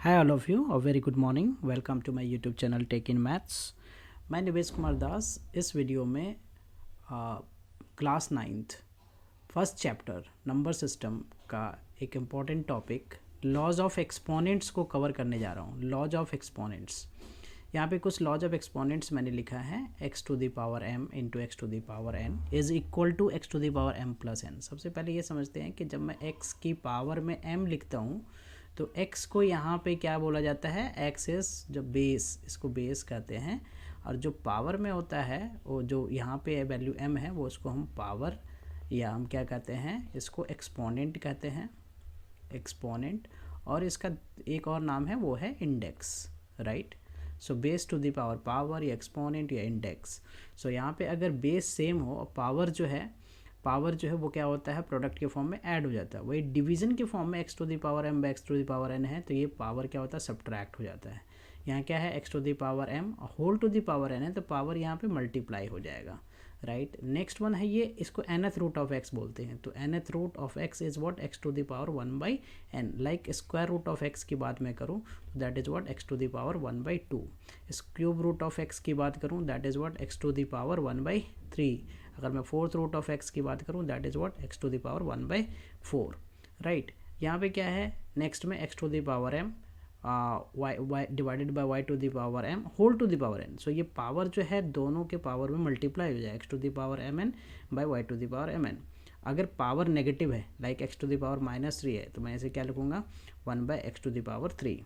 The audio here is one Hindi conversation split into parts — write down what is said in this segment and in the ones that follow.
Hi all of you, a very good morning. Welcome to my YouTube channel Take in Maths. मैं निवेश कुमार दास इस वीडियो में class 9th first chapter number system का एक important topic laws of exponents को कवर करने जा रहा हूँ। लॉज ऑफ एक्सपोनेंट्स, यहाँ पे कुछ लॉज ऑफ एक्सपोनेंट्स मैंने लिखा है x to the power m into x to the power n is equal to x to the power m plus n। सबसे पहले ये समझते हैं कि जब मैं x की पावर में m लिखता हूँ तो x को यहाँ पे क्या बोला जाता है, x इज जो बेस, इसको बेस कहते हैं, और जो पावर में होता है वो जो यहाँ पे वैल्यू m है वो उसको हम पावर या हम क्या कहते हैं, इसको एक्सपोनेंट कहते हैं, एक्सपोनेंट। और इसका एक और नाम है वो है index, right. So base to the power power या एक्सपोनेंट या इंडेक्स। सो यहाँ पे अगर बेस सेम हो और पावर जो है वो क्या होता है, प्रोडक्ट के फॉर्म में ऐड हो जाता है। वही डिवीजन के फॉर्म में x to the power m by x to the power n है तो ये पावर क्या होता है, सब्ट्रैक्ट हो जाता है। यहाँ क्या है, x to the power m whole to the power n है तो पावर यहाँ पे मल्टीप्लाई हो जाएगा, राइट। नेक्स्ट वन है ये, इसको nth रूट ऑफ x बोलते हैं। तो nth root of x is what, x to the power 1 by n। Like square root of x की बात मैं करूँ तो that is what, x to the power 1 by 2। इस क्यूब रूट ऑफ x की बात करूँ that is what, x to the power 1 by 3। अगर मैं फोर्थ रूट ऑफ x की बात करूँ that is what, x to the power 1 by 4, right. यहाँ पे क्या है, नेक्स्ट में x to the power m y divided by y to the power m whole to the power n। So ये पावर जो है दोनों के पावर में मल्टीप्लाई हो जाए, x to the power m n by y to the power m n। अगर पावर नेगेटिव है like x to the power -3 है तो मैं इसे क्या लिखूँगा, 1 by x to the power 3।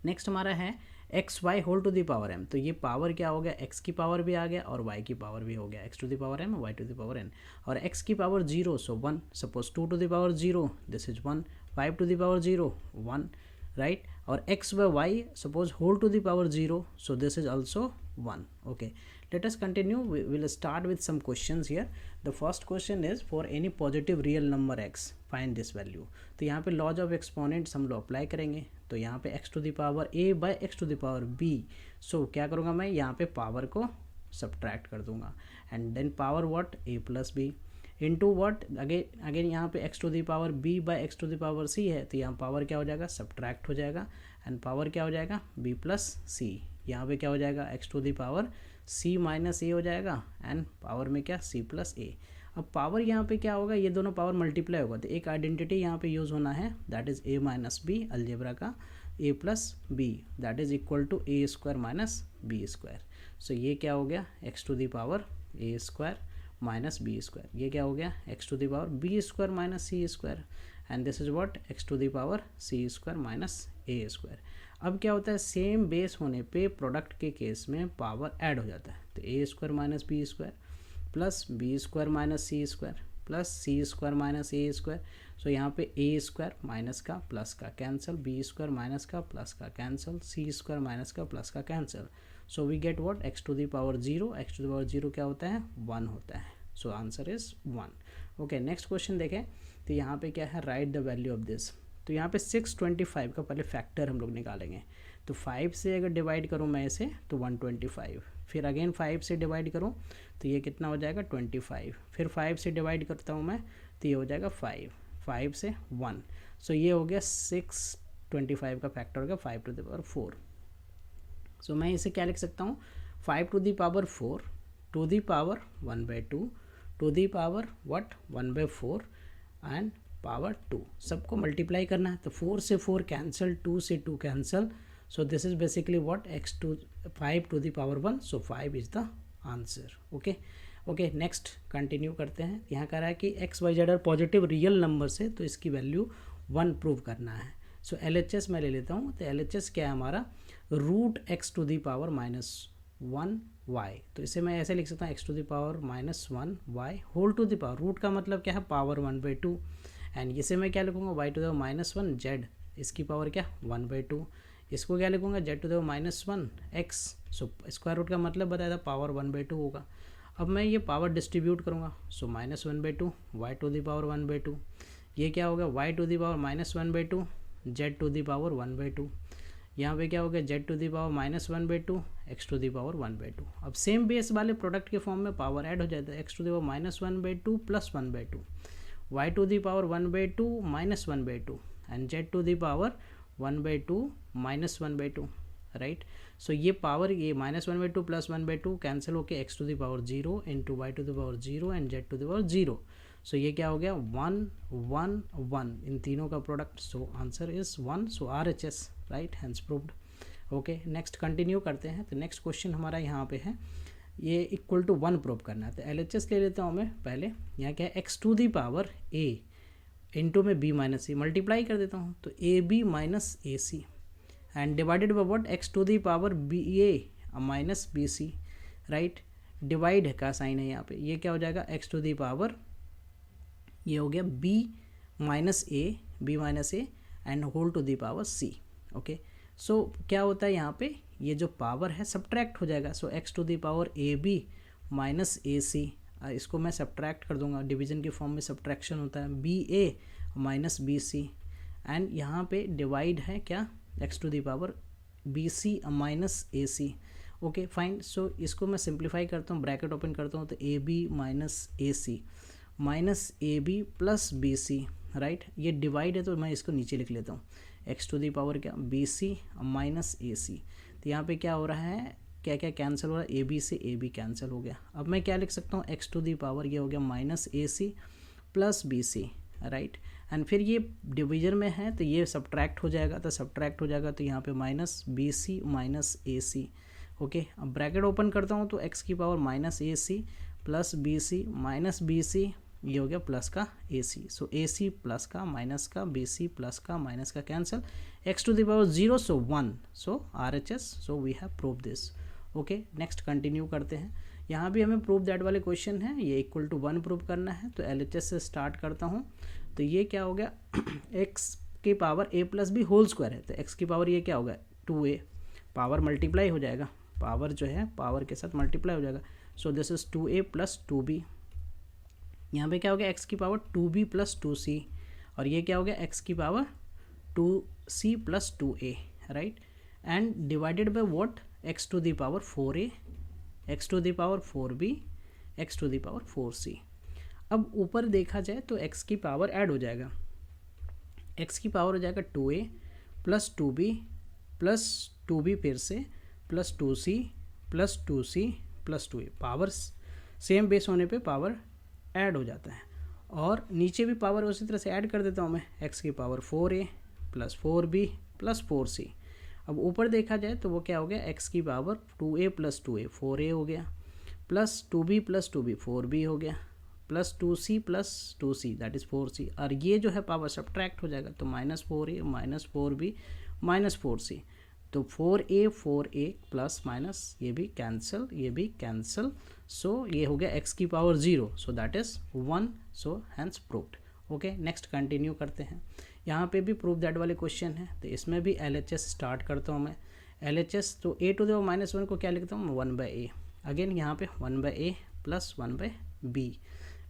Next हमारा है x y whole to the power m। तो ये पावर क्या हो गया, x की पावर भी आ गया और y की पावर भी हो गया, x to the power m y to the power n। और x की power 0 so 1, suppose 2 to the power 0 this is 1, 5 to the power 0 1, right. और x by y suppose whole to the power 0 so this is also 1। Okay, let us continue. We will start with some questions here. The first question is for any positive real number x find this value. तो यहाँ पे लॉज ऑफ एक्सपोनेंट्स हम लोग अप्लाई करेंगे। तो यहाँ पे x to the power a by x to the power b। So क्या करूँगा मैं, यहाँ पे पावर को सब्ट्रैक्ट कर दूंगा and then power what, a plus b into what again यहाँ पे x to the power b by x to the power c है तो यहाँ पावर क्या हो जाएगा, सब्ट्रैक्ट हो जाएगा एंड पावर क्या हो जाएगा, b प्लस c। यहाँ पे क्या हो जाएगा, x to the power c minus a हो जाएगा एंड पावर में क्या, c प्लस a। अब पावर यहाँ पे क्या होगा, ये दोनों पावर मल्टीप्लाई होगा तो एक आइडेंटिटी यहाँ पे यूज़ होना है that is a minus B, algebra का a plus B that is equal to a square minus B square. So ये क्या हो गया, x to the power a square minus B square. ये क्या हो गया, x to the power B square minus C square and this is what, x to the power C square minus A square. अब क्या होता है, सेम बेस होने पे प्रोडक्ट के केस में पावर ऐड हो जाता है तो A square minus B square plus B square minus C square plus C square minus A square. So यहाँ पे ए स्क्वायर माइनस का प्लस का कैंसिल, बी स्क्वायर माइनस का प्लस का कैंसिल, सी स्क्वायर माइनस का प्लस का cancel. So we get what, X to the power 0, X to the power 0 क्या होता है, 1 होता है। So answer is 1। Okay, next question देखें तो यहाँ पे क्या है, right the value of this. तो यहाँ पे 625 का पहले फैक्टर हम लोग निकालेंगे। तो 5 से अगर डिवाइड करूँ मैं इसे तो 125, फिर अगेन 5 से डिवाइड करूँ तो ये कितना हो जाएगा 25, फिर 5 से डिवाइड करता हूँ मैं तो ये हो जाएगा 5 से 1। सो ये हो गया 625 का फैक्टर हो गया 5 टू द पावर 4। सो मैं इसे क्या लिख सकता हूँ, 5 to the power 4 to the power 1 by 2 to the power what 1 by 4 and power 2। सबको मल्टीप्लाई करना है तो 4 से 4 कैंसिल, 2 से 2 cancel. So this is basically what, x to 5 to the power 1। So 5 is the answer. Okay, next continue करते हैं। यहाँ कह रहा है कि एक्स वाई जेड और पॉजिटिव रियल नंबर से तो इसकी वैल्यू 1 प्रूव करना है। सो LHS मैं ले लेता हूँ। तो LHS क्या है हमारा, root x to the power -1 y। तो इसे मैं ऐसे लिख सकता हूँ, x to the power -1 y whole to the power, root का मतलब क्या है, पावर 1 बाई 2 एंड इसे मैं क्या लिखूँगा, y to the power -1 z, इसकी पावर क्या 1 बाई 2। इसको क्या लिखूँगा, z to the power -1 x। So square root का मतलब बताया था पावर 1 बाई 2 होगा। अब मैं ये पावर डिस्ट्रीब्यूट करूँगा, so -1 by 2 y to the power 1 by 2। ये क्या होगा, y to the power -1 by 2 z to the power 1 by 2। यहाँ पे क्या हो गया, z to the power -1 by 2 x to the power 1 by 2। अब सेम बेस वाले प्रोडक्ट के फॉर्म में पावर ऐड हो जाता है, x to the power -1 by 2 plus 1 by 2, y to the power 1 by 2 -1 by 2 and z to the power 1/2 -1/2, right. So ये पावर, ये -1/2 + 1/2 कैंसिल होके x⁴ 0 into y⁴ 0 and z⁴ 0। सो ये क्या हो गया 1 1 1, इन तीनों का product. So answer is 1, so RHS, right, hence proved. Okay, next continue करते हैं। तो नेक्स्ट क्वेश्चन हमारा यहाँ पे है, ये इक्वल टू 1 प्रूव करना है। तो LHS ले लेता हूँ मैं पहले। यहाँ क्या है x⁴ a इंटू में b - a मल्टीप्लाई कर देता हूँ, तो AB - AC and divided by what, x⁴ BA - BC, right. Divide का साइन है यहाँ पे, ये क्या हो जाएगा x⁴, ये हो गया b - a and whole to the power c। Okay, so क्या होता है यहाँ पे, ये जो पावर है सब्ट्रैक्ट हो जाएगा। सो x⁴ AB - AC, इसको मैं सब्ट्रैक्ट कर दूंगा, डिवीजन के फॉर्म में सब्ट्रैक्शन होता है, BA - BC एंड यहाँ पे डिवाइड है क्या, x⁴ BC - AC। Okay fine, so इसको मैं सिंप्लीफाई करता हूँ, ब्रैकेट ओपन करता हूँ, तो AB - AC AB + BC, right. ये डिवाइड है तो मैं इसको नीचे लिख लेता हूँ, x⁴ क्या BC - AC। तो यहाँ पे क्या हो रहा है, क्या क्या कैंसिल हो रहा है, AB से AB कैंसिल हो गया। अब मैं क्या लिख सकता हूँ, x⁴ ये हो गया -AC + BC, राइट। एंड फिर ये डिवीजन में है तो ये सब्ट्रैक्ट हो जाएगा, तो यहाँ पे -BC - AC। ओके, अब ब्रैकेट ओपन करता हूँ, तो x⁴ -AC + BC -BC, ये हो गया प्लस का AC। सो AC प्लस का माइनस का, BC प्लस का माइनस का cancel, x⁴ 0, so 1, so RHS, so we have prove this. Okay, next continue करते हैं। यहाँ भी हमें प्रूव दैट वाले क्वेश्चन है, ये इक्वल टू 1 प्रूव करना है। तो LHS से स्टार्ट करता हूँ। तो ये क्या हो गया, x⁴ a + b whole square है, तो x⁴ ये क्या होगा 2a, पावर मल्टीप्लाई हो जाएगा, पावर जो है पावर के साथ मल्टीप्लाई हो जाएगा। सो दिस इज 2a + 2b। यहाँ पे क्या हो गया, x⁴ 2b + 2c, और ये क्या हो गया x⁴ 2c + 2a, right. And divided by what, x⁴ 4a, x⁴ 4b, x⁴ 4c। अब ऊपर देखा जाए तो x की पावर ऐड हो जाएगा, x की पावर हो जाएगा 2a + 2b + 2b फिर से + 2c + 2c + 2a। Power same base होने पे पावर ऐड हो जाता है, और नीचे भी पावर उसी तरह से ऐड कर देता हूँ मैं, x⁴ 4a + 4b + 4c। अब ऊपर देखा जाए तो वो क्या हो गया, x⁴ 2a + 2a 4a हो गया, + 2b + 2b 4b हो गया, + 2c + 2c that is 4c। और ये जो है पावर सब्ट्रैक्ट हो जाएगा, तो -4a - 4b - 4c, तो 4a प्लस माइनस ये भी कैंसिल, ये भी कैंसिल। सो ये हो गया x⁴ 0, so that is 1, so hence proved. Okay, next continue करते हैं। यहाँ पे भी प्रूव दैट वाले क्वेश्चन है, तो इसमें भी LHS स्टार्ट करता हूँ मैं। LHS तो a⁴ -1 को क्या लिखता हूँ, 1/a। अगेन यहाँ पे 1/a + 1/b,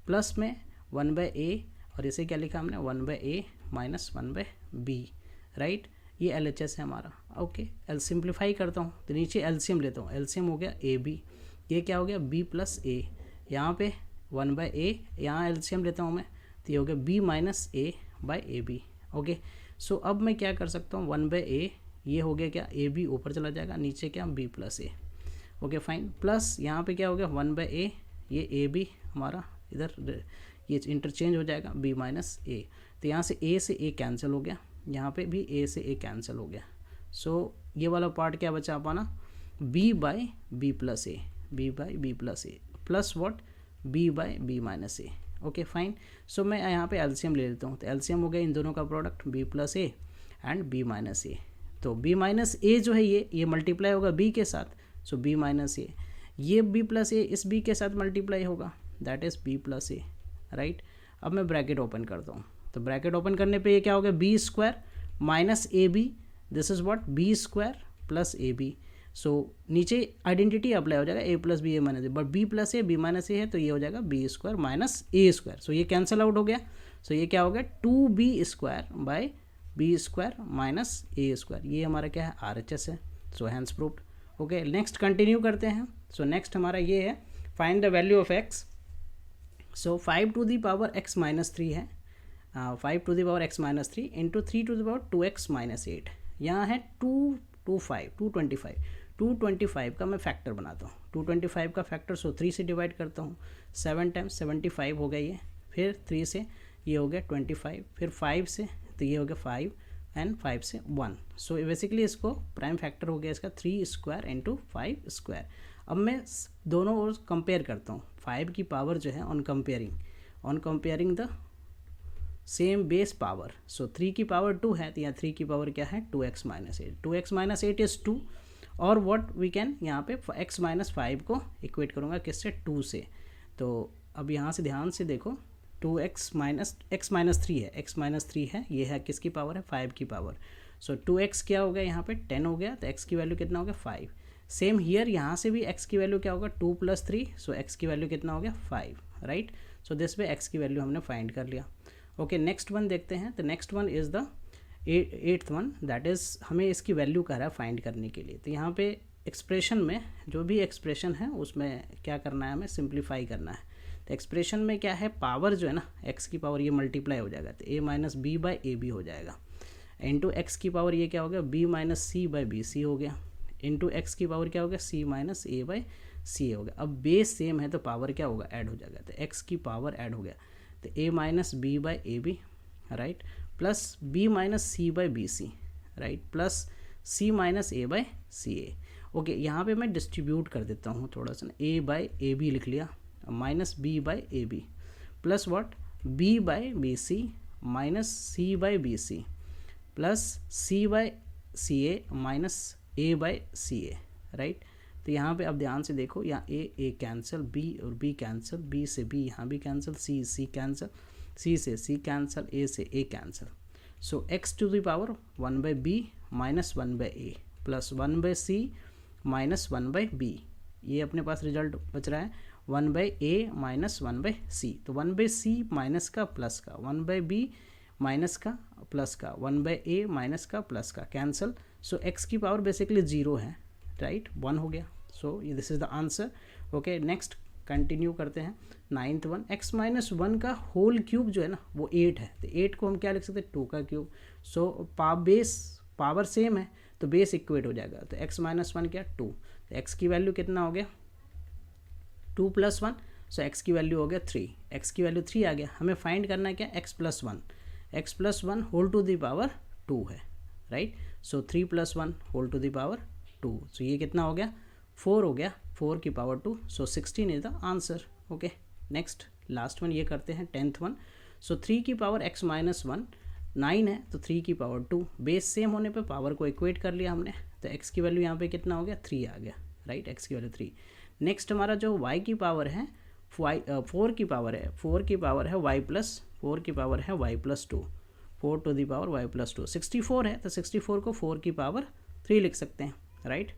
प्लस में 1/a, और इसे क्या लिखा हमने, 1/a - 1/b, राइट। ये LHS है हमारा। ओके, सिंप्लीफाई करता हूँ, तो नीचे LCM लेता हूँ, LCM हो गया AB, ये क्या हो गया b + a, यहाँ पे 1/a, यहाँ LCM लेता हूँ मैं, तो ये हो गया b - a/ab। ओके, सो अब मैं क्या कर सकता हूँ, 1/a, ये हो गया क्या, AB ऊपर चला जाएगा, नीचे क्या b + a। Okay fine, plus यहाँ पे क्या हो गया 1/a, ये AB हमारा इधर ये इंटरचेंज हो जाएगा b - a, तो यहाँ से a से a कैंसिल हो गया, यहाँ पे भी a से a कैंसिल हो गया। सो ये वाला पार्ट क्या बचा अपना, b/b + a, b/b + a plus what, b/b - a। Okay fine, so मैं यहाँ पे LCM ले लेता हूँ, तो LCM हो गया इन दोनों का product b + a and b - a। तो b - a जो है ये मल्टीप्लाई होगा b के साथ, सो b - a, ये b + a इस b के साथ मल्टीप्लाई होगा, that is b + a, right. अब मैं ब्रैकेट ओपन करता हूँ, तो ब्रैकेट ओपन करने पे ये क्या हो गया, b² - ab, this is what, b² + ab। सो नीचे आइडेंटिटी अप्लाई हो जाएगा a + b a - a, but b + a b - a है, तो ये हो जाएगा b² - a²। सो ये कैंसिल आउट हो गया, सो ये क्या हो गया 2b² b² - a², ये हमारा क्या है, RHS है। So hence proved. Okay, next continue करते हैं। सो नेक्स्ट हमारा ये है, find the value of x। So 5 to the power x - 3 है, 5 to the power x minus 3 into 3 to the power 2x minus 8। यहाँ है 225 का मैं फैक्टर बनाता हूँ, 225 का फैक्टर, सो 3 से डिवाइड करता हूँ, 7 टाइम्स 75 हो गया ये, फिर 3 से ये हो गया 25, फिर 5 से तो ये हो गया 5 एंड 5 से 1। सो बेसिकली इसको प्राइम फैक्टर हो गया इसका 3 स्क्वायर इंटू 5 स्क्वायर। अब मैं दोनों ओर कंपेयर करता हूँ, 5 की पावर जो है on comparing the same base power, so 3 की पावर 2 है तो यहाँ 3 की पावर क्या है 2x minus 8, 2x minus 8 is 2, और व्हाट वी कैन यहाँ पे x माइनस 5 को इक्वेट करूँगा किससे 2 से। तो अब यहाँ से ध्यान से देखो 2x माइनस x माइनस 3 है, x माइनस 3 है, ये है किसकी पावर है 5 की पावर। सो 2x क्या हो गया यहाँ पे 10 हो गया, तो x की वैल्यू कितना हो गया 5। सेम हियर यहाँ से भी x की वैल्यू क्या होगा 2 प्लस 3, सो x की वैल्यू कितना हो गया 5, right. So this way x की वैल्यू हमने फाइंड कर लिया। ओके, नेक्स्ट वन देखते हैं। तो next one is the 8th one, that is हमें इसकी वैल्यू कह रहा है फाइंड करने के लिए। तो यहाँ पे एक्सप्रेशन में जो भी एक्सप्रेशन है उसमें क्या करना है, हमें सिंप्लीफाई करना है। तो एक्सप्रेशन में क्या है, पावर जो है ना x की पावर ये मल्टीप्लाई हो जाएगा, तो a minus b by a b हो जाएगा, इंटू एक्स की पावर ये क्या हो गया b minus c by b c हो गया, इंटू एक्स की पावर क्या हो गया c माइनस ए बाई सी हो गया। अब बेस सेम है तो पावर क्या होगा ऐड हो जाएगा, तो x की पावर ऐड हो गया, तो a minus b by a b, right, plus b minus c by b c, right, plus c minus a by c a. Okay, यहाँ पे मैं डिस्ट्रीब्यूट कर देता हूँ थोड़ा सा, a बाई ए बी लिख लिया, minus b by a b, plus what b by b c minus c by b c, plus c by c a minus a by c a, right. तो यहाँ पे अब ध्यान से देखो, यहाँ ए कैंसिल, b और b कैंसिल, b से b यहाँ भी कैंसिल, c कैंसिल, c से c कैंसिल, a से a cancel. So x to the power 1 by b minus 1 by a plus 1 by c minus 1 by b, ये अपने पास रिजल्ट बच रहा है 1 by a minus 1 by c. तो 1 बाई सी माइनस का प्लस का, 1 बाई बी माइनस का प्लस का, 1 बाई ए माइनस का प्लस का कैंसिल। सो x की पावर बेसिकली 0 है, राइट, 1 हो गया। So this is the answer. Okay, next continue करते हैं। 9th वन, x माइनस 1 का होल क्यूब जो है ना वो 8 है, तो 8 को हम क्या लिख सकते हैं 2 का cube. So base power same है तो बेस इक्वेट हो जाएगा, तो x माइनस 1 क्या 2, तो x की वैल्यू कितना हो गया 2 प्लस 1, सो x की वैल्यू हो गया 3, x की वैल्यू 3 आ गया। हमें फाइंड करना है क्या x plus 1, x plus 1 whole to the power 2 है, right. So 3 plus 1 whole to the power 2, so ये कितना हो गया 4 हो गया, 4 की power 2, so 16 is the answer. Okay, next last one ये करते हैं 10th वन। सो 3 की पावर x माइनस 1 9 है, तो 3 की पावर 2, बेस सेम होने पे पावर को इक्वेट कर लिया हमने, तो x की वैल्यू यहाँ पे कितना हो गया 3 आ गया, राइट, x की वैल्यू 3। नेक्स्ट हमारा जो y की पावर है 4 की पावर है, 4 की पावर है y प्लस 4 की पावर है y plus 2, 4 to the power y plus 2, 64 है, तो 64 को 4 की पावर 3 लिख सकते हैं, राइट,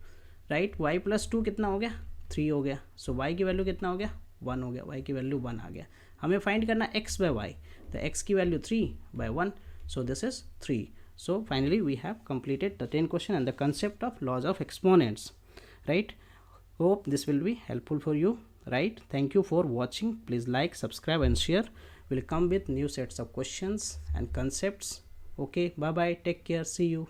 y प्लस 2 कितना हो गया 3 हो गया। सो y की वैल्यू कितना हो गया 1 हो गया, y की वैल्यू 1 आ गया। हमें फाइंड करना x बाय y, तो x की value 3 by 1, so this is 3। So finally we have completed the 10 question and the concept of laws of exponents, right. Hope this will be helpful for you, right. Thank you for watching. Please like, subscribe and share. We'll come with new sets of questions and concepts. Okay, bye bye, take care, see you.